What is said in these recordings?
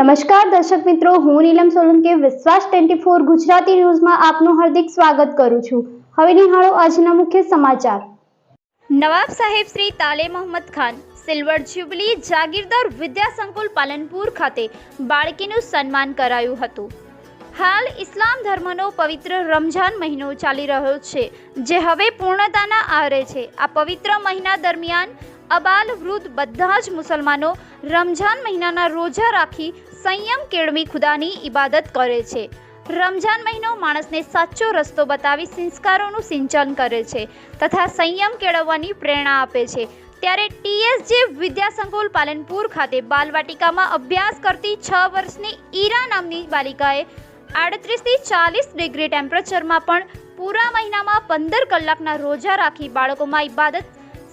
નમસ્કાર દર્શક મિત્રો, હું નીલમ સોલંકી વિશ્વાસ 24 ગુજરાતી ન્યૂઝમાં આપનું હાર્દિક સ્વાગત કરું છું। હવે નિહાળો આજના મુખ્ય સમાચાર। નવાબ સાહેબ શ્રી તાલે મોહમ્મદ ખાન સિલ્વર જ્યુબિલી જાગીરદાર વિદ્યા સંકુલ પાલનપુર ખાતે બાળકીનું સન્માન કરાયું હતું। હાલ ઇસ્લામ ધર્મનો પવિત્ર રમઝાન મહિનો ચાલી રહ્યો છે, જે હવે પૂર્ણતાના આરે છે। આ પવિત્ર મહિના દરમિયાન અબાલ વૃદ્ધ બધા જ મુસલમાનો રમઝાન મહિનાના રોજા રાખી સંયમ કેળવી ખુદાની ઇબાદત કરે છે। રમઝાન મહિનો માણસને સાચો રસ્તો બતાવી સંસ્કારોનું સિંચન કરે છે તથા સંયમ કેળવવાની પ્રેરણા આપે છે। ત્યારે ટીએસજે વિદ્યા સંકુલ પાલનપુર ખાતે બાલવાટિકામાં અભ્યાસ કરતી 6 વર્ષની ઈરા નામની બાલિકાએ 38 થી 40 ડિગ્રી ટેમ્પરેચરમાં પણ પૂરા મહિનામાં 15 કલાકના રોજા રાખી બાળકોમાં ઇબાદત,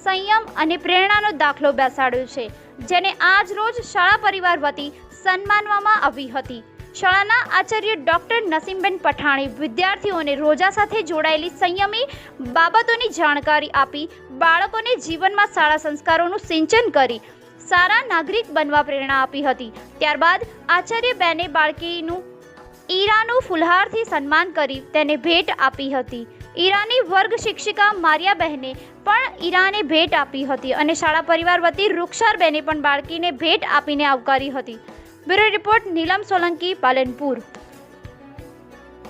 સંયમ અને પ્રેરણાનો દાખલો બેસાડ્યો છે, જેને આજ રોજ શાળા પરિવાર વતી સન્માનવામાં આવી હતી। શાળાના આચાર્ય ડોક્ટર નસીમબેન પઠાણે વિદ્યાર્થીઓને રોજા સાથે જોડાયેલી સંયમી બાબતોની જાણકારી આપી બાળકોને જીવનમાં સારા સંસ્કારોનું સિંચન કરી સારા નાગરિક બનવા પ્રેરણા આપી હતી। ત્યારબાદ આચાર્યબેને બાળકીનું ઈરાનું ફુલહારથી સન્માન કરી તેને ભેટ આપી હતી। ઈરાની વર્ગ શિક્ષિકા મારિયાબહેને પણ ઈરાને ભેટ આપી હતી અને શાળા પરિવાર વતી રૂક્ષારબેને પણ બાળકીને ભેટ આપીને આવકારી હતી। બ્યુરો રિપોર્ટ નીલમ સોલંકી, પાલનપુર।